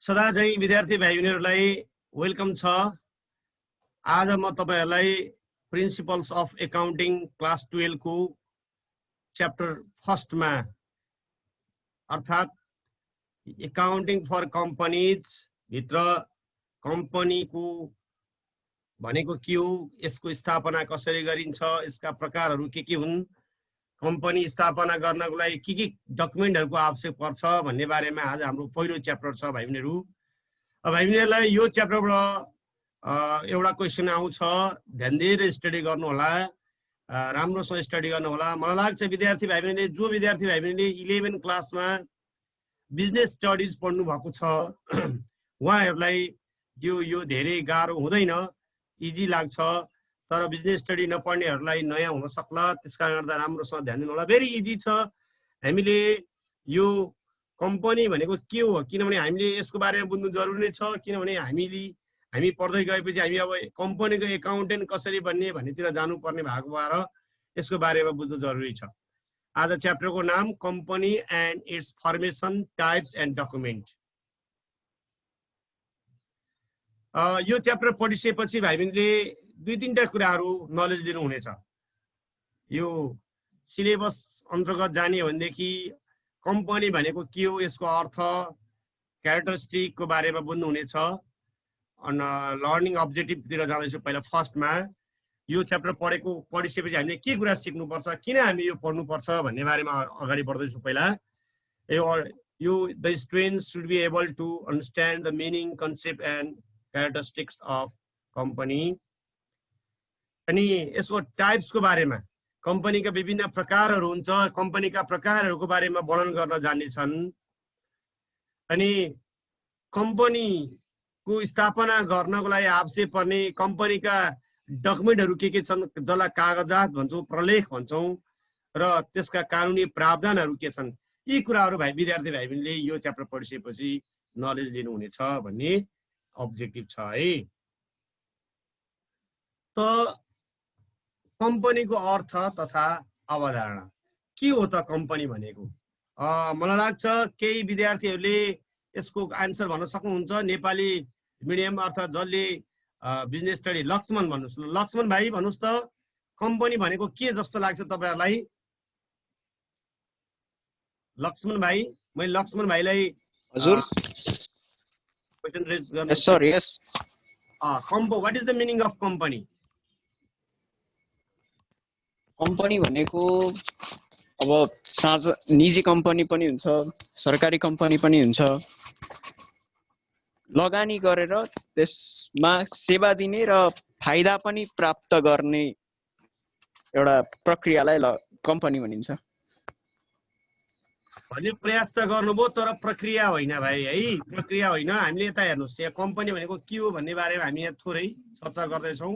सदा चाहिँ विद्यार्थी भाइ बहिनीहरूलाई वेलकम छ। आज म तपाईहरुलाई प्रिन्सिपल्स अफ एकाउन्टिङ क्लास 12 को च्याप्टर फर्स्ट मा अर्थात एकाउन्टिङ फर कम्पनीज भित्र कम्पनी को भनेको के हो, यसको स्थापना कसरी गरिन्छ, यसका प्रकारहरू के हुन्, कम्पनी स्थापना गर्नको लागि के डकुमेन्टहरुको आवश्यक पर्छ भन्ने बारेमा आज हाम्रो पहिलो च्याप्टर छ भाइ बहिनीहरु। भाइ बहिनीहरुलाई यो च्याप्टरबाट एउटा क्वेशन आउँछ, ध्यान दिएर स्टडी गर्नु होला, राम्रोसँग स्टडी गर्नु होला। मलाई लाग्छ विद्यार्थी भाइ बहिनीले जो विद्यार्थी भाइ बहिनीले 11 क्लासमा बिजनेस स्टडीज पढ्नु भएको छ उहाँहरुलाई यो धेरै गाह्रो हुँदैन, इजी लाग्छ। तर बिजनेस स्टडी नपढ्नेहरुलाई नयाँ हुन सक्ला, त्यसकारण गर्दा राम्रोसँग ध्यान दिनु होला। भेरी इजी छ। हामीले यो कम्पनी भनेको के हो, किनभने हामीले यसको बारेमा बुझ्नु जरुरी नै छ, किनभने हामी पढ्दै गएपछि हामी अब कम्पनीको एकाउन्टेन्ट कसरी बन्ने भन्नेतिर जानुपर्ने भएको भएर यसको बारेमा बुझ्नु जरुरी छ। आज च्याप्टरको नाम company and it's formation, types and document. यो च्याप्टर पढिसकेपछि भाइ बहिनीले दुई तीनटा कुराहरू नलेज दिनु हुनेछ। यो सिलेबस अन्तर्गत जाने हो भनेदेखि कम्पनी भनेको के हो, यसको अर्थ, क्यारेक्टरिस्टिक को बारेमा बुझ्नु हुनेछ। अनि लर्निङ अब्जेक्टिभतिर जाँदैछु। पहिला फर्स्टमा यो च्याप्टर पढिसकेपछि हामीले के कुरा सिक्नुपर्छ, किन हामी यो पढ्नुपर्छ भन्ने बारेमा अगाडि बढ्दैछु। पहिला the students should be able to understand the meaning, concept and characteristics of company। अनि यसको टाइप्स को बारेमा, कम्पनी का विभिन्न प्रकारहरू हुन्छ, कम्पनी का प्रकारहरूको बारेमा वर्णन गर्न जान्ने छन्। अनि कम्पनी को स्थापना गर्नको लागि आवश्यक पर्ने कम्पनी का डकुमेन्टहरू के छन्, जसलाई कागजात भन्छौं, प्रलेख भन्छौं, र त्यसका कानुनी प्रावधानहरू के छन्, यी कुराहरू विद्यार्थी भाइ बहिनीले यो च्याप्टर पढिसकेपछि नलेज लिनु हुनेछ भन्ने अब्जेक्टिभ छ है। त कम्पनीको अर्थ तथा अवधारणा के हो त कम्पनी भनेको? मलाई लाग्छ केही विद्यार्थीहरूले यसको आन्सर भन्न सक्नुहुन्छ। नेपाली मिडियम अर्थात जसले बिजनेस स्टडी, लक्ष्मण भन्नुस्, लक्ष्मण भाइ भन्नुस् त कम्पनी भनेको के जस्तो लाग्छ तपाईहरुलाई? लक्ष्मण भाइ, मैले लक्ष्मण भाइलाई हजुर क्वेशन रेज गर्न। Sir yes what is the meaning of company? Company भनेको अब साझा निजी कम्पनी पनि हुन्छ, सरकारी कम्पनी पनि हुन्छ। लगानी गरेर त्यसमा सेवा दिने र फाइदा पनि प्राप्त गर्ने एउटा प्रक्रियालाई कम्पनी भनिन्छ। भने प्रयास त गर्नुभयो तर प्रक्रिया होइन भाइ है, प्रक्रिया होइन। हामीले यता हेर्नुस्, यहाँ कम्पनी भनेको के हो भन्ने बारेमा हामी यहाँ थोरै चर्चा गर्दैछौँ।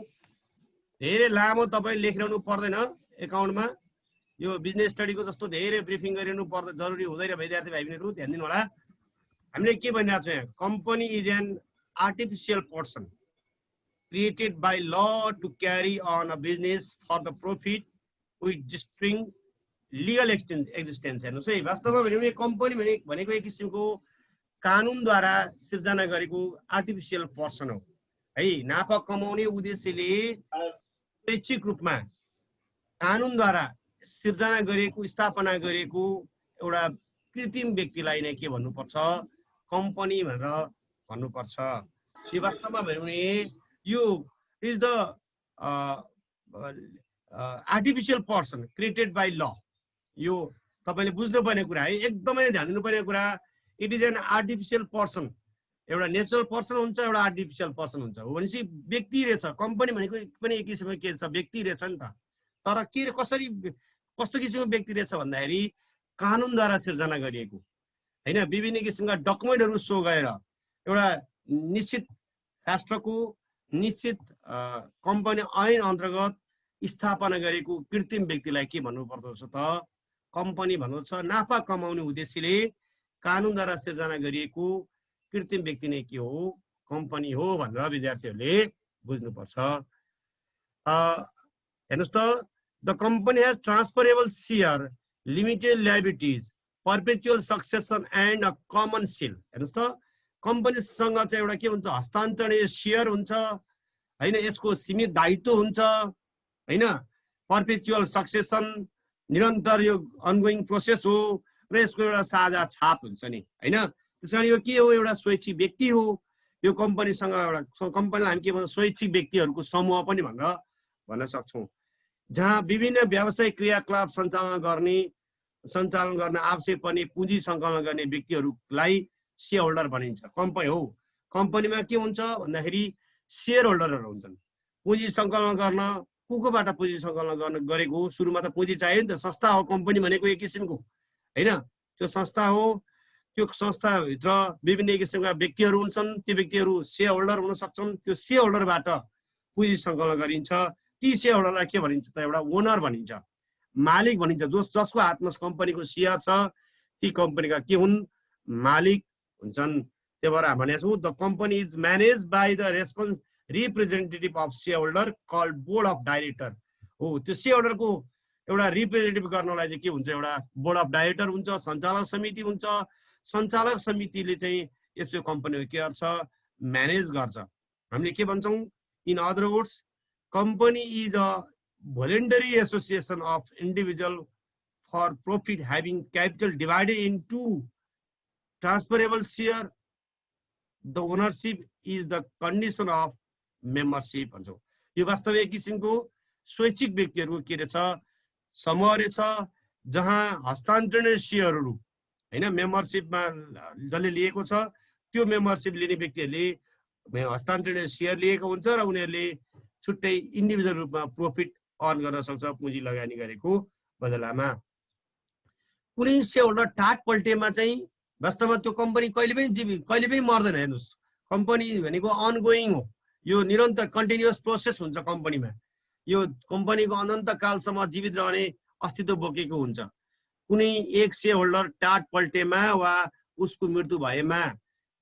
धेरै लामो तपाईँ लेखिरहनु पर्दैन एकाउन्टमा। यो बिजनेस स्टडीको जस्तो धेरै ब्रिफिङ गरिरहनु पर्दैन, जरुरी हुँदैन। विद्यार्थी भाइ बहिनीहरु ध्यान दिनु होला। हामीले के भनिरहेको छौँ यहाँ? Company is an artificial person created by law to carry on a business for the profit with distinct legal existence. हेर्नुहोस् है, वास्तवमा भने कम्पनी भनेको एक किसिमको कानुनद्वारा सिर्जना गरेको आर्टिफिसियल पर्सन हो है। नाफा कमाउने उद्देश्यले शैक्षिक रूपमा कानुनद्वारा सिर्जना गरेको, स्थापना गरेको एउटा कृत्रिम व्यक्तिलाई नै के भन्नुपर्छ? कम्पनी भनेर भन्नुपर्छ। यो वास्तवमा भने यो is the artificial person created by ल। यो तपाईले बुझ्नुपर्ने कुरा है, एकदमै ध्यान दिनुपर्ने कुरा। It is an artificial person. एउटा नेचुरल पर्सन हुन्छ, एउटा आर्टिफिसियल पर्सन हुन्छ। हो भनेपछि व्यक्ति रहेछ। कम्पनी भनेको पनि एक किसिमको के छ? व्यक्ति रहेछ नि त। तर के कसरी, कस्तो किसिमको व्यक्ति रहेछ भन्दाखेरि कानुनद्वारा सिर्जना गरिएको हैन। विभिन्न किसिमका डकुमेन्टहरू सो गरेर एउटा निश्चित राष्ट्रको निश्चित कम्पनी ऐन अन्तर्गत स्थापना गरेको कृत्रिम व्यक्तिलाई के भन्नु पर्दछ त? कम्पनी भन्नु छ। नाफा कमाउने उद्देश्यले कानुनद्वारा सिर्जना गरिएको कृत्रिम व्यक्ति नै के हो? कम्पनी हो भनेर विद्यार्थीहरूले बुझ्नुपर्छ। हेर्नुहोस् त, the company has transferable share, limited liabilities, perpetual succession and a common seal। हेर्नुहोस् त, कम्पनीसँग चाहिँ एउटा के हुन्छ, हस्तान्तरणीय सेयर हुन्छ हैन, यसको सीमित दायित्व हुन्छ हैन, पर्पेचुअल सक्सेसन, निरन्तर यो अनगोइङ प्रोसेस हो र यसको एउटा साझा छाप हुन्छ नि हैन। त्यसकारण यो के हो, एउटा स्वैच्छिक व्यक्ति हो। यो कम्पनीसँग एउटा कम्पनीलाई हामी के भन्छ, स्वैच्छिक व्यक्तिहरूको समूह पनि भनेर भन्न सक्छौँ, जहाँ विभिन्न व्यावसायिक क्रियाकलाप सञ्चालन गर्न आवश्यक पर्ने पुँजी सङ्कलन गर्ने व्यक्तिहरूलाई सेयर होल्डर भनिन्छ। कम्पनीमा के हुन्छ भन्दाखेरि सेयर होल्डरहरू हुन्छन्। पुँजी सङ्कलन गर्न कोबाट पुँजी सङ्कलन गरेको, सुरुमा त पुँजी चाहियो नि त, संस्था हो कम्पनी भनेको एक किसिमको हैन, त्यो संस्था हो। त्यो संस्थाभित्र विभिन्न किसिमका व्यक्तिहरू हुन्छन्, त्यो व्यक्तिहरू सेयर होल्डर हुन सक्छन्। त्यो सेयर होल्डरबाट पुँजी सङ्कलन गरिन्छ। ती सेयर होल्डरलाई के भनिन्छ त, एउटा ओनर भनिन्छ, मालिक भनिन्छ। जसको हातमा कम्पनीको सेयर छ ती कम्पनीका के हुन्, मालिक हुन्छन्। त्यही भएर हामीले छौँ the company is manage by the representative of share holder called board of director हो। त्यो सेयर होल्डरको एउटा रिप्रेजेन्टेटिभ गर्नलाई चाहिँ के हुन्छ, एउटा बोर्ड अफ डाइरेक्टर हुन्छ, सञ्चालक समिति हुन्छ। सञ्चालक समितिले चाहिँ यस्तो कम्पनीको के गर्छ, म्यानेज गर्छ। हामीले के भन्छौँ, in other words company is a voluntary association of individual for profit having capital divided into transferable share. The ownership is the condition of membership भन्छौँ। यो वास्तविक किसिमको स्वैच्छिक व्यक्तिहरूको के रहेछ, समूह रहेछ, जहाँ हस्तान्तरणीय सेयरहरू हैन, मेम्बरसिपमा जसले लिएको छ त्यो मेम्बरसिप लिने व्यक्तिहरूले हस्तान्तरणीय सेयर लिएको हुन्छ र उनीहरूले छुट्टै इन्डिभिजुअल रूपमा प्रॉफिट अर्न गर्न सक्छ पुँजी लगानी गरेको बदलामा। कुनै सेयर होल्डर टाट पल्टेमा चाहिँ वास्तवमा त्यो कम्पनी कहिले पनि मर्दैन। हेर्नुस्, कम्पनी भनेको अनगोइङ हो, यो निरन्तर कन्टिन्युअस प्रोसेस हुन्छ कम्पनीमा। यो कम्पनीको अनन्त कालसम्म जीवित रहने अस्तित्व बोकेको हुन्छ। कुनै एक सेयर होल्डर टाट पल्टेमा वा उसको मृत्यु भएमा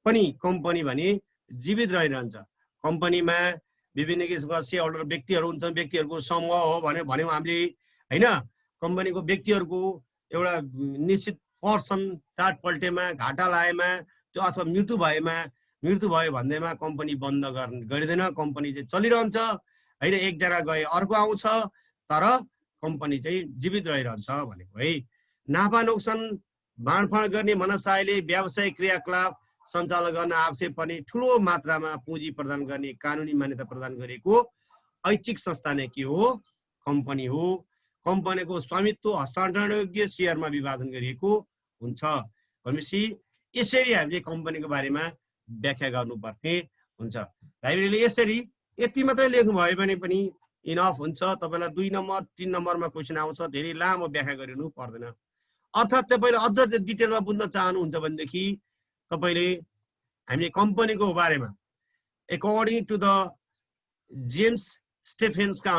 पनि कम्पनी भने जीवित रहिरहन्छ। कम्पनीमा विभिन्न किसिमका सेयर होल्डर व्यक्तिहरू हुन्छन्, व्यक्तिहरूको समूह हो भन्यौँ हामीले हैन। कम्पनीको व्यक्तिहरूको एउटा निश्चित पर्सन टाट पल्टेमा, घाटा लागेमा, त्यो अथवा मृत्यु भयो भन्दैमा कम्पनी बन्द गरिँदैन, कम्पनी चाहिँ चलिरहन्छ हैन। एकजना गए अर्को आउँछ तर कम्पनी चाहिँ जीवित रहिरहन्छ भनेको है। नाफा नोक्सान बाँडफाँड गर्ने मनसायले व्यावसायिक क्रियाकलाप सञ्चालन गर्न आवश्यक पर्ने ठुलो मात्रामा पुँजी प्रदान गर्ने कानुनी मान्यता प्रदान गरेको ऐच्छिक संस्था नै के हो, कम्पनी हो। कम्पनीको स्वामित्व हस्तान्तरणयोग्य सेयरमा विभाजन गरिएको हुन्छ भनेपछि यसरी हामीले कम्पनीको बारेमा व्याख्या गर्नुपर्ने हुन्छ। लाइब्रेरीले यसरी यति मात्रै लेख्नु भयो भने पनि इनफ हुन्छ। तपाईलाई 2 नम्बर 3 नम्बरमा क्वेशन आउँछ, धेरै लामो व्याख्या गरिनु पर्दैन। अर्थात् तपाईले अझ डिटेलमा बुझ्न चाहनुहुन्छ भनेदेखि तपाईले हामीले कम्पनीको बारेमा अकर्डिङ टु द जेम्स स्टेफेन्सका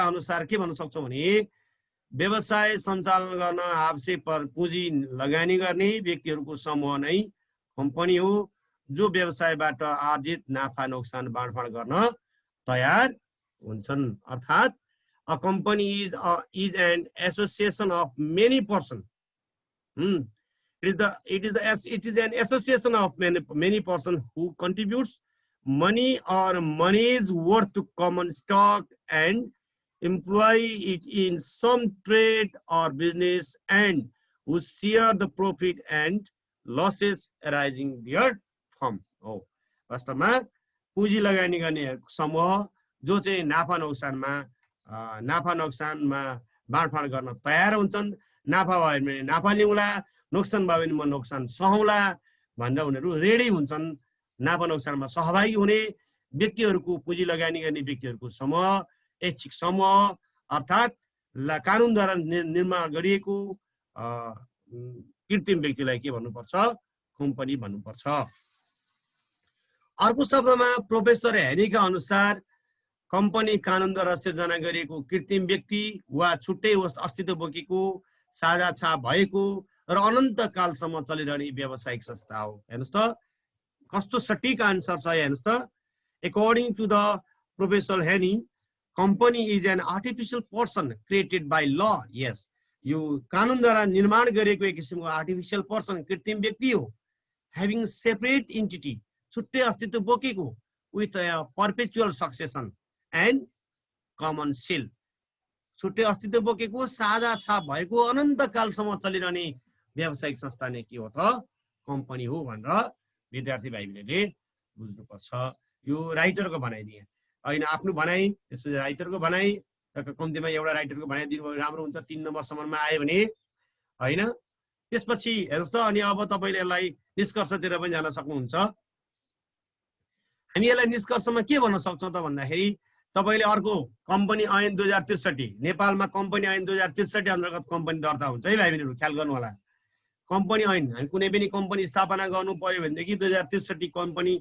अनुसार के भन्न सक्छौँ भने व्यवसाय सञ्चालन गर्न आवश्यक पुँजी लगानी गर्ने व्यक्तिहरूको समूह नै कम्पनी हो, जो व्यवसायबाट आर्जित नाफा नोक्सान बाँडफाँड गर्न तयार हुन्छन्। अर्थात् a company is an association of many persons. It is an association of many persons who contributes money or money's worth to common stock and employ it in some trade or business and who share the profit and losses arising therefrom. हो, वास्तवमा पुँजी लगानी गर्ने समूह जो चाहिँ नाफा नोक्सानमा बाँडफाँड गर्न तयार हुन्छन्। नाफा भयो भने नाफा लिउँला, नोक्सान भयो भने म नोक्सान सहौँला भनेर उनीहरू रेडी हुन्छन्। नाफा नोक्सानमा सहभागी हुने व्यक्तिहरूको पुँजी लगानी गर्ने व्यक्तिहरूको समूह ऐच्छिक समूह अर्थात् कानुनद्वारा निर्माण गरिएको कृत्रिम व्यक्तिलाई के भन्नुपर्छ, कम्पनी भन्नुपर्छ। अर्को शब्दमा प्रोफेसर हेनीका अनुसार कम्पनी कानुनद्वारा सिर्जना गरिएको कृत्रिम व्यक्ति वा छुट्टै अस्तित्व बोकेको साझा छाप भएको र अनन्त कालसम्म चलिरहने व्यावसायिक संस्था हो। हेर्नुस् त कस्तो सटीक आन्सर छ। हेर्नुस् त अकर्डिङ टु द प्रोफेसर हेनी company is an artificial person created by law. Yes, यो कानुनद्वारा निर्माण गरिएको एक किसिमको आर्टिफिशियल पर्सन कृत्रिम व्यक्ति हो having separate entity, छुट्टै अस्तित्व बोकेको, with a perpetual succession and common seal, छुट्टै अस्तित्व बोकेको, साझा छाप भएको, अनन्तकालसम्म चलिरहने व्यावसायिक संस्था नै के हो त? कम्पनी हो भनेर विद्यार्थी भाइहरूले बुझ्नुपर्छ। यो राइटरको भनाइ दिए होइन, आफ्नो भनाइ, त्यसपछि राइटरको भनाइ, कम्तीमा एउटा राइटरको भनाइ दिनुभयो राम्रो हुन्छ, 3 नम्बरसम्ममा आयो भने होइन। त्यसपछि हेर्नुहोस् त, अनि अब तपाईँले यसलाई निष्कर्षतिर पनि जान सक्नुहुन्छ। हामी यसलाई निष्कर्षमा के भन्न सक्छौँ त भन्दाखेरि, तपाईँले अर्को कम्पनी ऐन 2063, नेपालमा कम्पनी ऐन 2063 अन्तर्गत कम्पनी दर्ता हुन्छ है भाइ बहिनीहरू, ख्याल गर्नु होला। कम्पनी ऐन, हामी कुनै पनि कम्पनी स्थापना गर्नु पर्यो भनेदेखि 2063 कम्पनी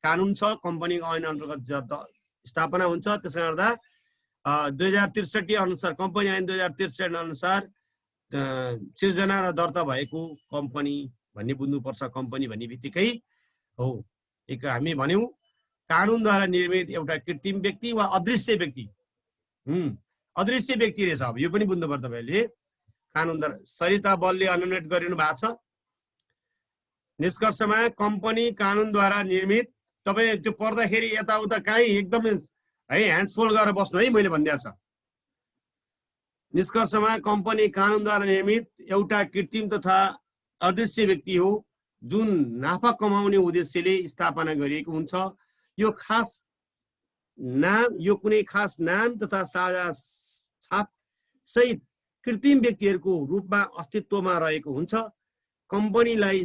कानुन छ, कम्पनी ऐन अन्तर्गत स्थापना हुन्छ। त्यसले गर्दा 2063 अनुसार, कम्पनी ऐन 2063 अनुसार सिर्जना र दर्ता भएको कम्पनी भन्ने बुझ्नुपर्छ। कम्पनी भन्ने बित्तिकै हो एक हामी भन्यौँ कानुनद्वारा निर्मित एउटा कृत्रिम व्यक्ति वा अदृश्य व्यक्ति, अदृश्य व्यक्ति रहेछ। अब यो पनि बुझ्नुपर्छ तपाईँले, कानुनद्वारा। सरिता बलले अनुनेट गरिनु भएको छ। निष्कर्षमा कम्पनी कानुनद्वारा निर्मित, तपाईँ त्यो पढ्दाखेरि यताउता कहीँ एकदमै है ह्यान्ड्स फोल्ड गरेर बस्नु है, मैले भनिदिएको छ। निष्कर्षमा कम्पनी कानुनद्वारा निर्मित एउटा कृत्रिम तथा अदृश्य व्यक्ति हो जुन नाफा कमाउने उद्देश्यले स्थापना गरिएको हुन्छ। यो कुनै खास नाम तथा साझा छाप सहित कृत्रिम व्यक्तिहरूको रूपमा अस्तित्वमा रहेको हुन्छ। कम्पनीलाई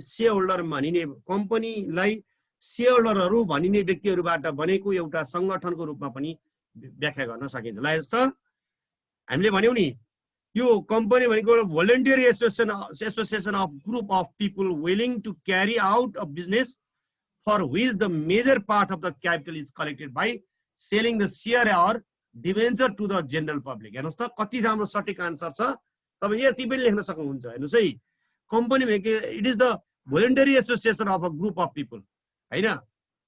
सेयरहोल्डरहरू भनिने व्यक्तिहरूबाट बनेको एउटा संगठनको रूपमा पनि व्याख्या गर्न सकिन्छ। ल यस्तो हामीले भन्यौँ नि, यो कम्पनी भनेको एउटा voluntary association of group of people willing to carry out a business for which the major part of the capital is collected by selling the share or debenture to the general public। हेर्नुहोस् त कति राम्रो सटिक answer छ। तपाईँ यति पनि लेख्न सक्नुहुन्छ। हेर्नुहोस् है, कम्पनी भनेको it is the voluntary association of a group of people होइन।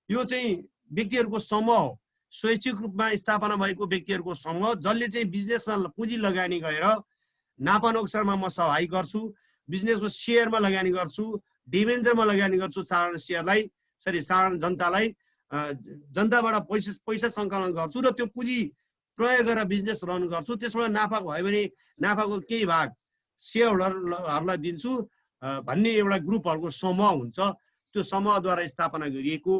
यो चाहिँ व्यक्तिहरूको समूह हो, स्वैच्छिक रूपमा स्थापना भएको व्यक्तिहरूको समूह, जसले चाहिँ बिजनेसमा पुँजी लगानी गरेर नाफा नोक्सानमा म सहाय गर्छु, बिजनेसको सेयरमा लगानी गर्छु, डिबेन्चरमा लगानी गर्छु, साधारण जनतालाई जनताबाट पैसा सङ्कलन गर्छु र त्यो पुँजी प्रयोग गरेर बिजनेस रन गर्छु। त्यसबाट नाफा भयो भने नाफाको केही भाग सेयर होल्डरहरूलाई दिन्छु भन्ने एउटा ग्रुपहरूको समूह हुन्छ। त्यो समूहद्वारा स्थापना गरिएको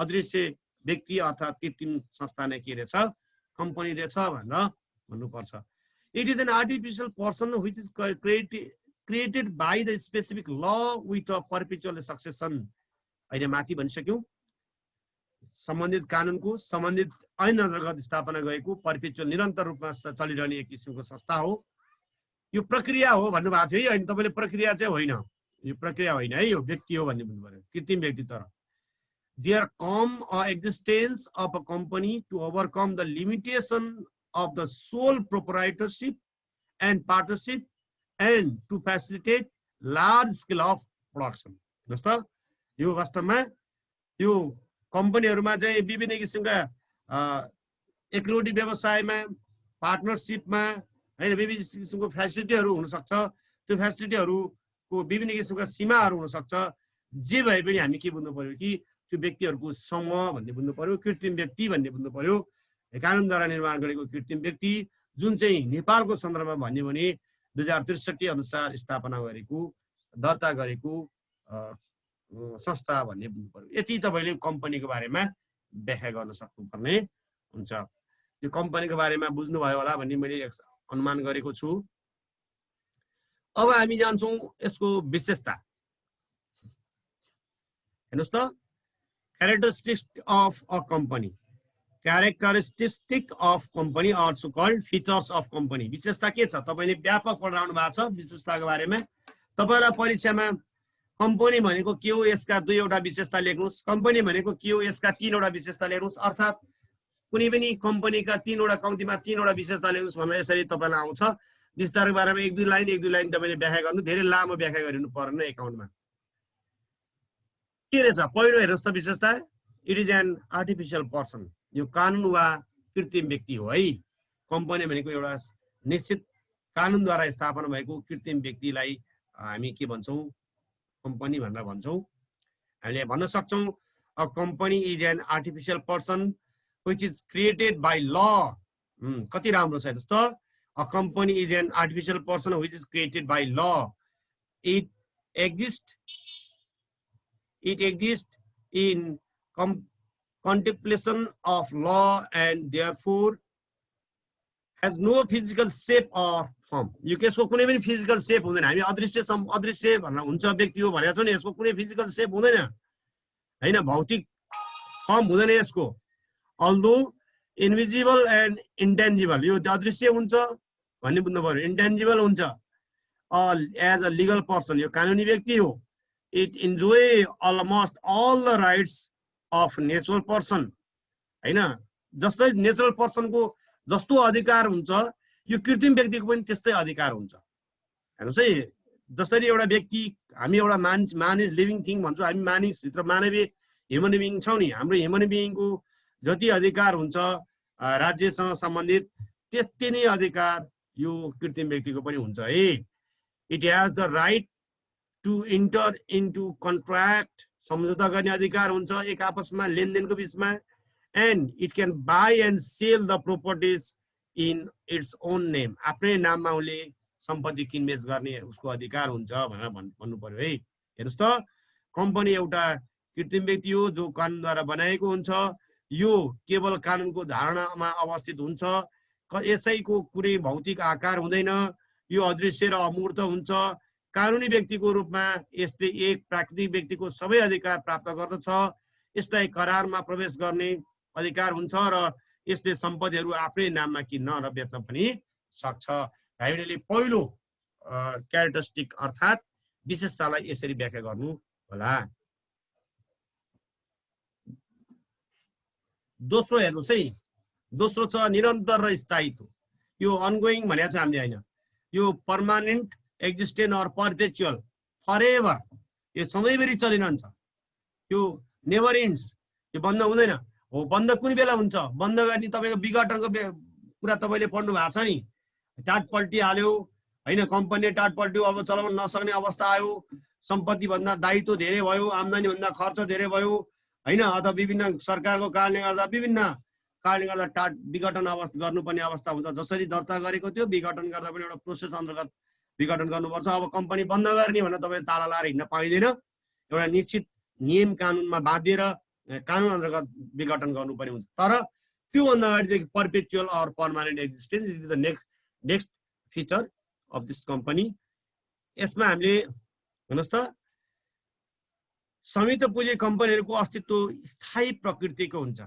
अदृश्य व्यक्ति अर्थात् कृत्रिम संस्था नै के रहेछ? कम्पनी रहेछ भनेर भन्नुपर्छ। It is an artificial person which is created by the specific law with a perpetual succession. अहिले माथि भनिसक्यौँ, सम्बन्धित कानुनको सम्बन्धित ऐन अन्तर्गत स्थापना गरेको पर्पेचुअल निरन्तर रूपमा चलिरहने एक किसिमको संस्था हो। यो प्रक्रिया हो भन्नुभएको थियो है, अनि तपाईँले प्रक्रिया चाहिँ होइन, यो प्रक्रिया होइन है, यो व्यक्ति हो भन्ने बुझ्नु पर्यो, कृत्रिम व्यक्ति। तर there come a existence of a company to overcome the limitation of the sole proprietorship and partnership and to facilitate large scale of production. हेर्नुहोस् त, यो वास्तवमा यो कम्पनीहरूमा चाहिँ विभिन्न किसिमका एकलौटी व्यवसायमा, पार्टनरसिपमा होइन विभिन्न किसिमको फेसिलिटीहरू हुनसक्छ। त्यो फेसिलिटीहरूको विभिन्न किसिमका सीमाहरू हुनसक्छ। जे भए पनि हामी के बुझ्नु पर्यो कि त्यो व्यक्तिहरूको समूह भन्ने बुझ्नु पर्यो, कृत्रिम व्यक्ति भन्ने बुझ्नु पर्यो। कानुनद्वारा निर्माण गरेको कृत्रिम व्यक्ति जुन चाहिँ नेपालको सन्दर्भमा भन्यो भने 2063 अनुसार स्थापना गरेको दर्ता गरेको संस्था भन्ने बुझ्नु पर्यो। यति तपाईँले कम्पनीको बारेमा व्याख्या गर्न सक्नुपर्ने हुन्छ। यो कम्पनीको बारेमा बुझ्नुभयो होला भन्ने मैले अनुमान गरेको छु। अब हामी जान्छौँ यसको विशेषता। हेर्नुहोस् त, characteristic of a company, characteristic of company also called features of company. विशेषता के छ? तपाईँले व्यापक पढाउनु भएको छ विशेषताको बारेमा। तपाईँलाई परीक्षामा कम्पनी भनेको के हो यसका 2वटा विशेषता लेख्नुहोस्, कम्पनी भनेको के हो यसका 3वटा विशेषता लेख्नुहोस्, अर्थात् कुनै पनि कम्पनीका 3वटा कम्तीमा 3वटा विशेषता लेख्नुहोस् भनेर यसरी तपाईँलाई आउँछ। विस्तारको बारेमा 1-2 लाइन तपाईँले व्याख्या गर्नु, धेरै लामो व्याख्या गरिनु पर्ने एकाउन्टमा। के रहेछ? पहिलो हेर्नुहोस् त विशेषता, it is an artificial person. यो कानुन वा कृत्रिम व्यक्ति हो है। कम्पनी भनेको एउटा निश्चित कानुनद्वारा स्थापना भएको कृत्रिम व्यक्तिलाई हामी के भन्छौँ? कम्पनी भनेर भन्छौँ। हामीले भन्न सक्छौँ a company is an artificial person which is created by law. कति राम्रो छ दोस्तो. A company is an artificial person which is created by law. It exists in contemplation of law and therefore has no physical shape or form. यो केसको कुनै पनि physical shape हुँदैन. हामी अदृश्य भनेर हुन्छ व्यक्ति हो भनेको छौँ नि, यसको कुनै फिजिकल शेप हुँदैन हैन, भौतिक फर्म हुँदैन यसको. Although invisible and intangible, यो अदृश्य हुन्छ भन्ने बुझ्नु पर्यो, intangible हुन्छ as a legal person, यो कानुनी व्यक्ति हो. It enjoy almost all the rights of natural person, हैन. जस्तै नेचुरल पर्सनको जस्तो अधिकार हुन्छ यो कृत्रिम व्यक्तिको पनि त्यस्तै अधिकार हुन्छ. हेर्नुस् है, जसरी एउटा व्यक्ति, हामी एउटा मानिस लिभिङ थिङ भन्छौँ, हामी मानिस भित्र मानवीय ह्युमन बिइङ छौँ नि, हाम्रो ह्युमन बिइङको जति अधिकार हुन्छ राज्यसँग सम्बन्धित त्यति नै अधिकार यो कृत्रिम व्यक्तिको पनि हुन्छ है. It has the right to enter into contract, सम्झौता गर्ने अधिकार हुन्छ एक आपसमा लेनदेनको बिचमा. And it can buy and sell the properties in its own name, आफ्नै नाममा उसले सम्पत्ति किनबेच गर्ने उसको अधिकार हुन्छ भनेर भन्नु पर्यो है. हेर्नुहोस् त, कम्पनी एउटा कृत्रिम व्यक्ति हो जो कानुनद्वारा बनाएको हुन्छ. यो केवल कानुनको धारणामा अवस्थित हुन्छ, यसैको कुनै भौतिक आकार हुँदैन. यो अदृश्य र अमूर्त हुन्छ. कानुनी व्यक्तिको रूपमा यसले एक प्राकृतिक व्यक्तिको सबै अधिकार प्राप्त गर्दछ. यसलाई करारमा प्रवेश गर्ने अधिकार हुन्छ र यसले सम्पत्तिहरू आफ्नै नाममा किन्न र बेच्न पनि सक्छ. हामीले पहिलो क्यारेक्टरिस्टिक अर्थात् विशेषतालाई यसरी व्याख्या गर्नु होला. दोस्रो हेर्नुहोस् है, दोस्रो छ निरन्तर र स्थायित्व. यो अनगोइङ भनेको छ हामीले हैन, यो पर्मानेन्ट, एक्जिस्टेन्ट अर पर्पेचुअल, फरएभर, यो सधैँभरि चलिरहन्छ. यो नेभर इन्ड्स, यो बन्द हुँदैन. हो, बन्द कुन बेला हुन्छ? बन्द गर्ने तपाईँको विघटनको कुरा तपाईँले पढ्नु भएको छ नि, टाट पल्टिहाल्यो हैन, कम्पनीले टाट पल्ट्यो, अब चलाउन नसक्ने अवस्था आयो, सम्पत्ति भन्दा दायित्व धेरै भयो, आम्दानी भन्दा खर्च धेरै भयो हैन, अथवा विभिन्न सरकारको कारणले गर्दा विभिन्न कारणले गर्दा टाट विघटन अवस्था गर्नुपर्ने अवस्था हुन्छ. जसरी दर्ता गरेको थियो विघटन गर्दा पनि एउटा प्रोसेस अन्तर्गत विघटन गर्नुपर्छ. अब कम्पनी बन्द गर्ने भनेर तपाईँ ताला लाएर हिँड्न पाइँदैन, एउटा निश्चित नियम कानुनमा बाँधिएर कानुन अन्तर्गत विघटन गर्नुपर्ने हुन्छ. तर त्योभन्दा अगाडि चाहिँ perpetual or permanent existence is the next feature of this company. यसमा हामीले हेर्नुहोस् त, संयुक्त पुँजी कम्पनीहरूको अस्तित्व स्थायी प्रकृतिको हुन्छ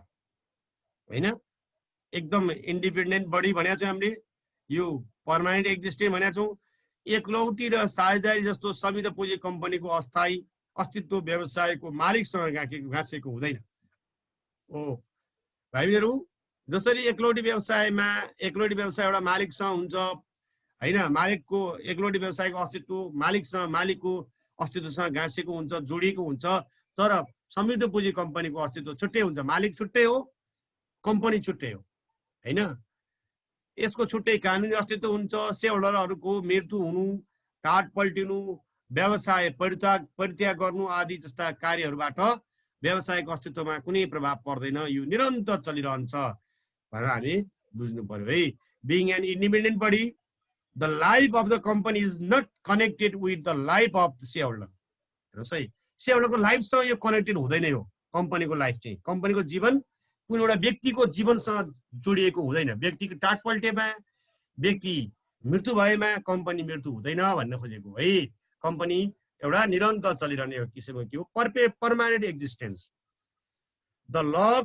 हैन, एकदम इन्डिपेन्डेन्ट बडी भनेको छौँ हामीले. यो पर्मानेन्ट एक्जिस्टेन्ट भनेको छौँ. एकलौटी र साझेदारी जस्तो संयुक्त पुँजी कम्पनीको अस्थायी अस्तित्व व्यवसायको मालिकसँग गाँसेको हुँदैन. हो भाइहरू, जसरी एकलौटी व्यवसाय एउटा मालिकसँग हुन्छ हैन, मालिकको एकलौटी व्यवसायको अस्तित्व मालिकको अस्तित्वसँग गाँसेको हुन्छ, जोडिएको हुन्छ. तर संयुक्त पुँजी कम्पनीको अस्तित्व छुट्टै हुन्छ. मालिक छुट्टै हो, कम्पनी छुट्टै हो हैन. यसको छुट्टै कानुनी अस्तित्व हुन्छ. सेयर होल्डरहरूको मृत्यु हुनु, टाट पल्टिनु, व्यवसाय परित्याग गर्नु आदि जस्ता कार्यहरूबाट व्यवसायको अस्तित्वमा कुनै प्रभाव पर्दैन. यो निरन्तर चलिरहन्छ भनेर हामी बुझ्नु पर्यो है. Being an independent body, the life of the company is not connected with the life of the share holder. हेर्नुहोस् है, सेयर होल्डरको लाइफसँग यो कनेक्टेड हुँदैन. यो कम्पनीको लाइफ चाहिँ, कम्पनीको जीवन कुनै एउटा व्यक्तिको जीवनसँग जोडिएको हुँदैन. व्यक्तिको टाट पल्टेमा, व्यक्ति मृत्यु भएमा कम्पनी मृत्यु हुँदैन भन्न खोजेको है. कम्पनी एउटा निरन्तर चलिरहने किसिमको के हो, permanent existence. The law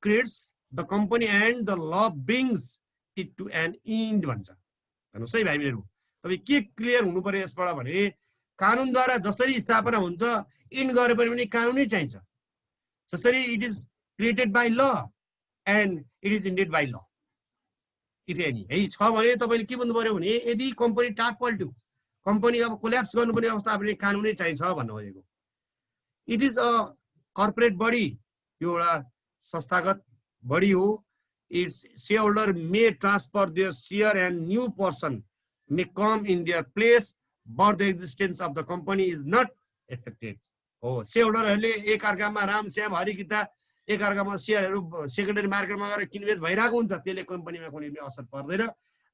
creates the company and the law brings it to an end भन्छ. हेर्नुहोस् है भाइहरू, तपाईँ के क्लियर हुनु पर्यो यसबाट भने, कानुनद्वारा जसरी स्थापना हुन्छ इन्ड गरे पनि कानुनै चाहिन्छ. जसरी it is created by law and it is indeed by ल. इफ एनी है छ भने तपाईँले के भन्नु पर्यो भने, यदि कम्पनी टाट पल्ट्यो, कम्पनी अब कोल्याप्स गर्नुपर्ने अवस्था पनि कानुनै चाहिन्छ भन्नु खोजेको. It is a corporate body, यो एउटा संस्थागत बडी हो. Its share holder may transfer their share and new person may come in their place, but the existence of the company is not affected हो। सेयरहोल्डरहरूले एकअर्कामा राम श्याम हरिकिता एकअर्कामा सेयरहरू सेकेन्डरी मार्केटमा गएर किनबेच भइरहेको हुन्छ, त्यसले कम्पनीमा कुनै पनि असर पर्दैन।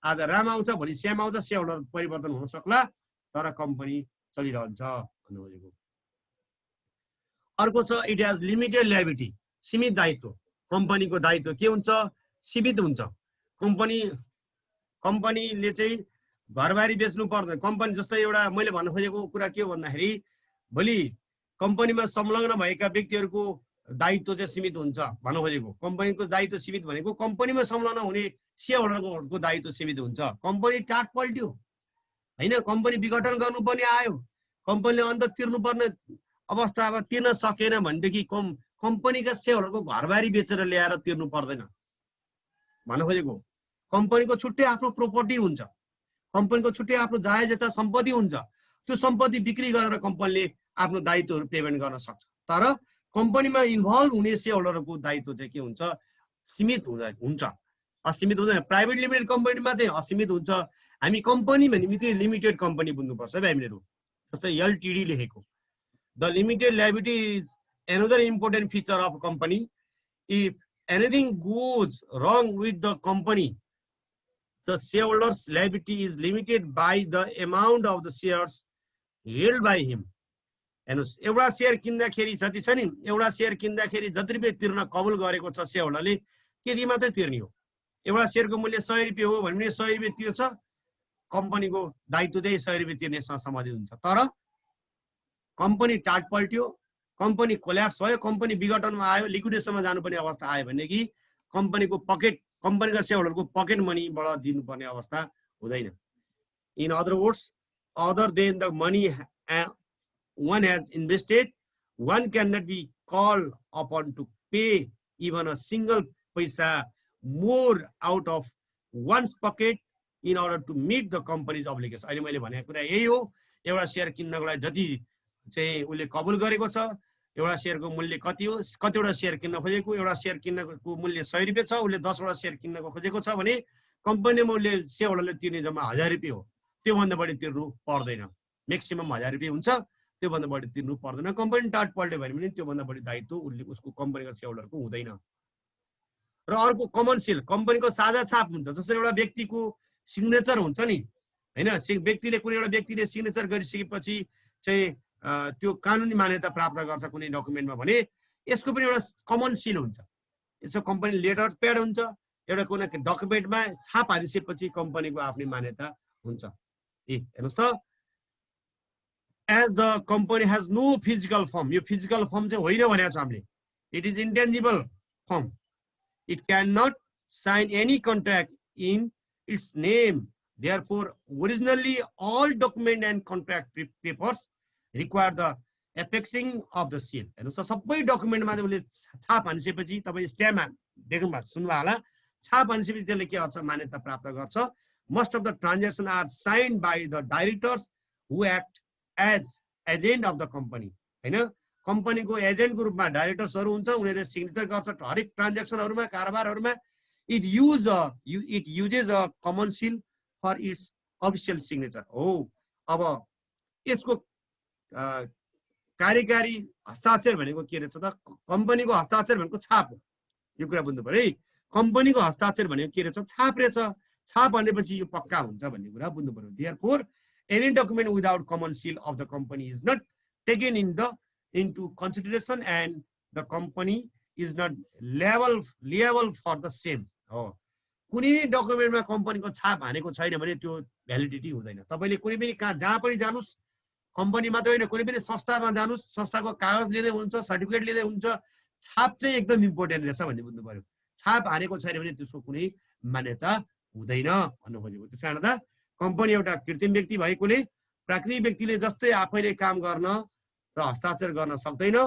आज राम आउँछ भोलि श्याम आउँछ, सेयरहोल्डर परिवर्तन हुन सक्ला तर कम्पनी चलिरहन्छ भन्नु खोजेको। अर्को छ इट हेज लिमिटेड लायबिलिटी, सीमित दायित्व। कम्पनीको दायित्व के हुन्छ? सीमित हुन्छ। कम्पनीले चाहिँ घरबारी बेच्नु पर्दैन। कम्पनी जस्तै एउटा मैले भन्न खोजेको कुरा के हो भन्दाखेरि भोलि कम्पनीमा संलग्न भएका व्यक्तिहरूको दायित्व चाहिँ सीमित हुन्छ भन्न खोजेको। कम्पनीको दायित्व सीमित भनेको कम्पनीमा संलग्न हुने सेयरहोल्डरको दायित्व सीमित हुन्छ। कम्पनी टाट पल्ट्यो होइन, कम्पनी विघटन गर्नुपर्ने आयो, कम्पनीले अन्त तिर्नुपर्ने अवस्थामा तिर्न सकेन भनेदेखि कम्पनीका सेयरहोल्डरको घरबारी बेचेर ल्याएर तिर्नु पर्दैन भन्न खोजेको। कम्पनीको छुट्टै आफ्नो प्रोपर्टी हुन्छ, कम्पनीको छुट्टै आफ्नो जायज सम्पत्ति हुन्छ। त्यो सम्पत्ति बिक्री गरेर कम्पनीले आफ्नो दायित्वहरू पेमेन्ट गर्न सक्छ। तर कम्पनीमा इन्भल्भ हुने सेयरहोल्डरको दायित्व चाहिँ के हुन्छ? सीमित हुन्छ, असीमित हुँदैन। प्राइभेट लिमिटेड कम्पनीमा चाहिँ असीमित हुन्छ। हामी कम्पनी भने बित्तिकै लिमिटेड कम्पनी बुझ्नुपर्छ है हामीहरू। जस्तै एलटिडी लेखेको, the limited liability is another important feature of a company. If anything goes wrong with the company, the shareholder's liability is limited by the amount of the shares held by him. हेर्नुस्, एउटा share किन्दाखेरि जति छ नि, एउटा share किन्दाखेरि जति रुपैयाँ तिर्न कबुल गरेको छ सेयरहोल्डरले त्यति मात्रै तिर्ने हो। एउटा शेयरको मूल्य 100 रुपैयाँ हो भने 100 रुपैयाँ तिर्छ, कम्पनीको दायित्व चाहिँ 100 रुपैयाँ तिर्नेसँग सम्बन्धित हुन्छ। तर कम्पनी टाट पल्ट्यो, कम्पनी कोल्याप्स भयो, कम्पनी विघटनमा आयो, लिक्विडेसनमा जानुपर्ने अवस्था आयो भनेदेखि कम्पनीको पकेट, कम्पनीका सेयरहोल्डरको पकेट मनीबाट दिनुपर्ने अवस्था हुँदैन। In other words, other than the money one has invested, one cannot be called upon to pay even a single paisa more out of one's pocket in order to meet the company's obligation. अहिले मैले भनेको कुरा यही हो। एउटा share किन्नको लागि जति चाहिँ उसले कबुल गरेको छ, एउटा शेयरको मूल्य कति हो, कतिवटा शेयर किन्न खोजेको, एउटा शेयर किन्नको मूल्य 100 रुपैयाँ छ, उसले 10 वटा शेयर किन्नको खोजेको छ भने कम्पनीमा उसले सेयरहोल्डरले तिर्ने जम्मा 1000 रुपैयाँ हो। त्योभन्दा बढी तिर्नु पर्दैन। म्याक्सिमम 1000 रुपैयाँ हुन्छ, त्योभन्दा बढी तिर्नु पर्दैन। कम्पनी टाट पल्ट्यो भने पनि त्योभन्दा बढी दायित्व उसको कम्पनीको सेयरहोल्डरको हुँदैन। र अर्को कमन सिल, कम्पनीको साझा छाप हुन्छ। जसरी एउटा व्यक्तिको सिग्नेचर हुन्छ नि हैन, व्यक्तिले कुनै एउटा व्यक्तिले सिग्नेचर गरिसकेपछि चाहिँ त्यो कानुनी मान्यता प्राप्त गर्छ कुनै डकुमेन्टमा भने यसको पनि एउटा कमन सिल हुन्छ। यसको कम्पनी लेटर प्याड हुन्छ, एउटा कुनै डकुमेन्टमा छाप हालिसकेपछि कम्पनीको आफ्नै मान्यता हुन्छ। हेर्नुहोस् त, as the company has no physical form, यो physical form चाहिँ होइन भनेको छ हामीले, it is intangible form, it cannot sign any contract in its name, therefore originally all document and contract papers require the affixing of the seal. हेर्नुस् त, सबै डकुमेन्टमा उसले छाप हानिसकेपछि तपाईँ स्ट्याम्प देख्नु भएको सुन्नुभयो होला, छाप हानिसकेपछि त्यसले के गर्छ? मान्यता प्राप्त गर्छ। most of the transactions are signed by the directors who act as agent of the company. हैन, कम्पनीको एजेन्टको रूपमा डाइरेक्टर्सहरू हुन्छ, उनीहरूले सिग्नेचर गर्छ हरेक ट्रान्ज्याक्सनहरुमा, कारोबारहरुमा। it uses a common seal for its official signature. हो, अब यसको कार्यकारी हस्ताक्षर भनेको के रहेछ त? कम्पनीको हस्ताक्षर भनेको छाप हो। यो कुरा बुझ्नु पर्यो है। कम्पनीको हस्ताक्षर भनेको के रहेछ? छाप रहेछ। छाप भनेपछि यो पक्का हुन्छ भन्ने कुरा बुझ्नु पर्यो। therefore any document without common seal of the company is not taken into consideration and the company is not liable for the same. हो, कुनै पनि डकुमेन्टमा कम्पनीको छाप हानेको छैन भने त्यो भ्यालिडिटी हुँदैन। तपाईले कुनै पनि जहाँ पनि जानुस्, कम्पनी मात्र होइन कुनै पनि संस्थामा जानुस्, संस्थाको कागज लिँदै हुन्छ, सर्टिफिकेट लिँदै हुन्छ, छाप चाहिँ एकदम इम्पोर्टेन्ट रहेछ भन्ने बुझ्नु पर्यो। छाप हानेको छैन भने त्यसको कुनै मान्यता हुँदैन भन्नु खोजेको। त्यसकारण त कम्पनी एउटा कृत्रिम व्यक्ति भएकोले प्राकृतिक व्यक्तिले जस्तै आफैले काम गर्न र हस्ताक्षर गर्न सक्दैन।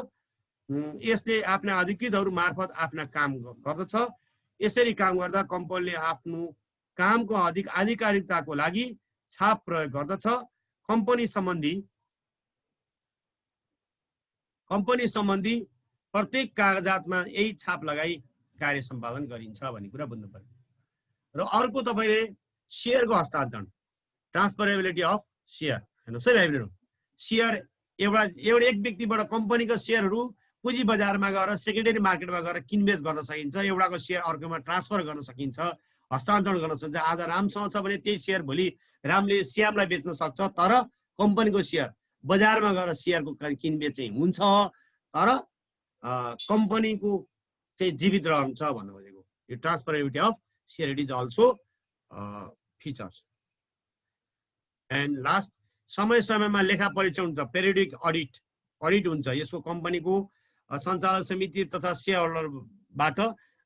यसले आफ्ना अधिकृतहरू मार्फत आफ्ना काम गर्दछ। यसरी काम गर्दा कम्पनीले आफ्नो कामको आधिकारिकताको लागि छाप प्रयोग गर्दछ। कम्पनी सम्बन्धी प्रत्येक कागजातमा यही छाप लगाई कार्य सम्पादन गरिन्छ भन्ने कुरा बुझ्नु पर्यो। र अर्को तपाईले शेयरको हस्तान्तरण, ट्रान्सफरेबिलिटी अफ शेयर। हेर्नुस् है भाइहरु, शेयर एउटा एक व्यक्तिबाट कम्पनीको सेयरहरू पुँजी बजारमा गएर सेकेन्डरी मार्केटमा गएर किनबेच गर्न सकिन्छ, एउटाको सेयर अर्कोमा ट्रान्सफर गर्न सकिन्छ, हस्तान्तरण गर्न सकिन्छ। आज रामसँग छ भने त्यही सेयर भोलि रामले श्यामलाई बेच्न सक्छ, तर कम्पनीको सेयर बजारमा गएर सेयरको किनबेच चाहिँ हुन्छ, तर कम्पनीको चाहिँ जीवित रहन्छ भन्नु खोजेको। यो transferability of share is also features. And last, समय समयमा लेखा परीक्षण हुन्छ, पेरियोडिक अडिट हुन्छ। यसको कम्पनीको सञ्चालन समिति तथा सेयर होल्डरबाट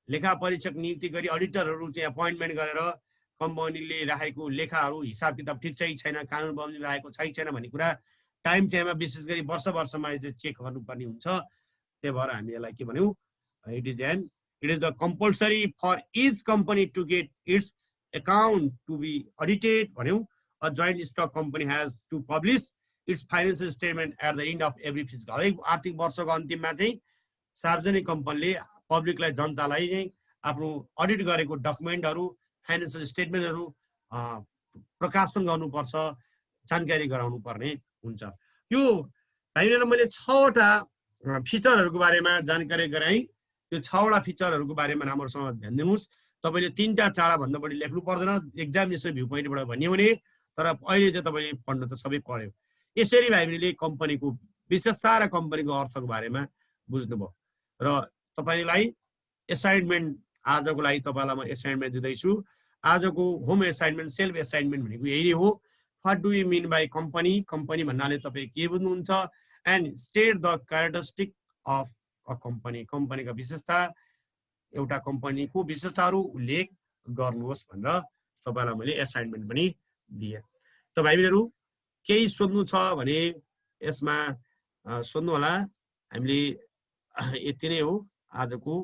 लेखा परीक्षक नियुक्ति गरी अडिटरहरू चाहिँ एपोइन्टमेन्ट गरेर कम्पनीले राखेको लेखाहरू हिसाब किताब ठिक छ कि छैन, कानुन बमोजिम राखेको छ कि छैन भन्ने कुरा टाइममा विशेष गरी वर्षमा चेक गर्नुपर्ने हुन्छ। त्यही भएर हामी यसलाई के भन्यौँ, it is the compulsory for each company to get its account to be audited भन्यौँ। A joint stock company has to publish its financial statement at the end of every fiscal. हरेक आर्थिक वर्षको अन्तिममा चाहिँ सार्वजनिक कम्पनीले पब्लिकलाई, जनतालाई चाहिँ आफ्नो अडिट गरेको डकुमेन्टहरू, फाइनेन्सियल स्टेटमेन्टहरू प्रकाशन गर्नुपर्छ, जानकारी गराउनु पर्ने हुन्छ। यो भाइले मैले 6वटा फिचरहरूको बारेमा जानकारी गराएँ। यो 6वटा फिचरहरूको बारेमा राम्रोसँग ध्यान दिनुहोस्। तपाईँले 3टा 4टा भन्दा बढी लेख्नु पर्दैन, एक्जामिनेसन भ्यू पोइन्टबाट भन्यो भने, तर अहिले चाहिँ तपाईँले पढ्न त सबै पढ्यो। यसरी भाइले कम्पनीको विशेषता र कम्पनीको अर्थको बारेमा बुझ्नुभयो। र तपाईँलाई एसाइनमेन्ट, आजको लागि तपाईँलाई म एसाइनमेन्ट दिँदैछु। आजको होम एसाइनमेन्ट, सेल्फ एसाइनमेन्ट भनेको यही हो। What do you mean by company, company भन्नाले तपाईँ के बुझ्नुहुन्छ, and state the characteristic of a company, कम्पनीका विशेषता, एउटा कम्पनीको विशेषताहरू उल्लेख गर्नुहोस् भनेर तपाईँलाई मैले एसाइनमेन्ट पनि दिए। त भाइबीहरू केही सोध्नु छ भने यसमा सोध्नु होला। हामीले यति नै हो आजको